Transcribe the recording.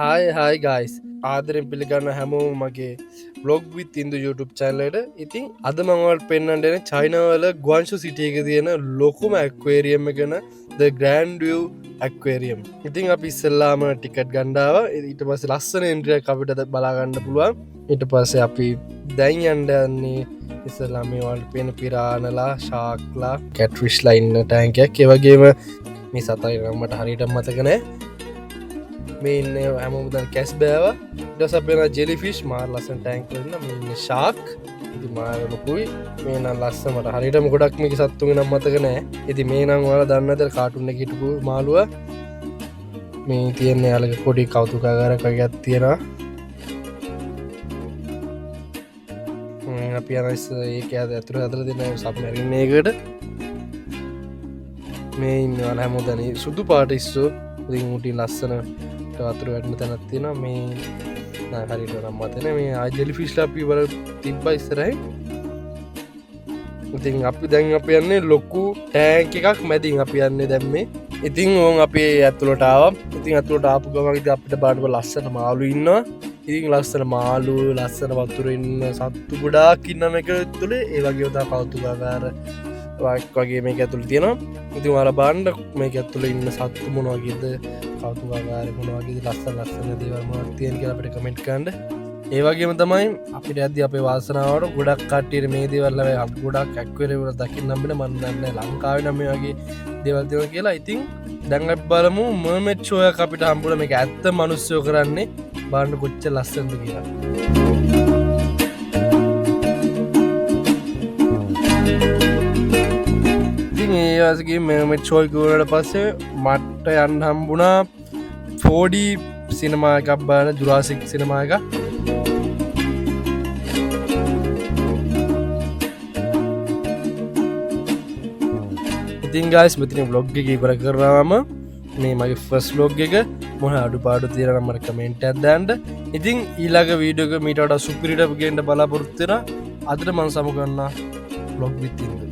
හයි guys ආදරෙන් පිළිගන්න හැමෝම මගේ බ්ලොග් විත් ඉන්දු YouTube චැනලට ඉතින් අද මංවල් පෙන්න්නටෙන චයිනවල ගුවංශු සිටියක තියෙන ලොකුම ඇක්වේරියම් එකන ද ග්‍රන්ඩියව් ඇක්වේරියම් ඉතින් අපි ඉස්සල්ලාම ටිකට් ගණ්ඩාව ඊට පස ලස්සන ඉන්ද්‍රිය අපිට බලාගන්න පුළුවන් ඊට පස්සේ අපි දැන් අන්ඩන්නේ ඉස්සල්ලාමවල් පෙන පිරාණලා ශාක්ලා කැට්විශ්ලා ඉන්න ටෑන්කයක් ඒවගේම මේ සතයි රම්මට හරිට මතකනෑ මේ ඉන්න හැමෝදන් කැස් බෑව ඩස අපෙන ජෙලිෆිෂ් මාර් ලස්සන් ටැන්කරන්න මේ ශාක් ඉති මාරලොකුයි මේ නම් ලස්සමට හරිටම ගොඩක් මේක සත්තුගෙන නම් මතක නෑ ඉති මේ නම් වල දන්නතර කාටුන්න කිටපු මාළුව මේ තියන්නේ යාලක පොඩි කවතුකාගරක ගැත් තියෙනවා අපි අනස් ඒක අද ඇතුර ඇතර දෙන්න සප්මැරන්නේකට මේ ඉන්න හැමෝදන සුදු පාටිස්සු රිංමුටි ලස්සන අතුර වැටම තැනත් තියෙන මේ හරිට නම් මතන මේ ආජෙලි ෆිස්ලා අපි වල තිබ්බ ඉස්සරයි ඉතින් අපි දැන් අප යන්නේ ලොකු ටෑන්ක එකක් මැතින් අපි යන්නේ දැම්මේ ඉතින් ඕන් අපේ ඇතුළටාව ඉතින් ඇතුළට ආපු ගමගද අපිට බාඩුව ලස්සන මාලු ඉන්නවා ඉතින් ලස්සන මාලු ලස්සන වතුරන්න සත්තු ගොඩාක් ඉන්නම එක තුළේ ඒවගේ යොදා පවතුකාකාර වගේ මේ ඇතුළ තියෙනවා ඉතින් වල බාණ්ඩ මේ ඇතුළ ඉන්න සත්තු මොනවාගේද කවතුකාගාර මොනවාගේ ලස්සන දේවල්මක් තියෙන් කියලට කමෙන්ට් කන්ඩ ඒවගේම තමයි අපිට ඇද අපේ වාසනාවට ගොඩක් කට්ටියට මේ දේවල්ලව ගොඩක් ඇක්වරවල දකිින් නම්බට මන්නන්න ලංකාව නම වගේ දේවල්තිව කියලා ඉතින් දැඟත් බලමු මර්මෙට්ෂෝය අපිට හම්බුල මේ ඇත්ත මනුස්්‍යයෝ කරන්නේ බාණ්ඩ කොච්ච ලස්සන්ද කියලා ඒවාසගේ මෙමට චෝයකවලට පස්සේ මට්ට යන්න හම්බුණා ෆෝඩි සිනමා එකක් බාන ජුරාසික් සිනමා එක ඉතින් ගයිස් මෙතින බ්ලොග් එක ඉවර කරවාම මේ මගේ ෆස් ලෝග් එක මොහ අඩු පාඩු තීරනමට කමෙන්ට් ඇදන්ට ඉතින් ඊළඟ වීඩියෝක මීටට සුපිරිට ගේන්ට බලාපොරොත්තින අදට මං සමගන්න බ්ලොග් විත්තින්ද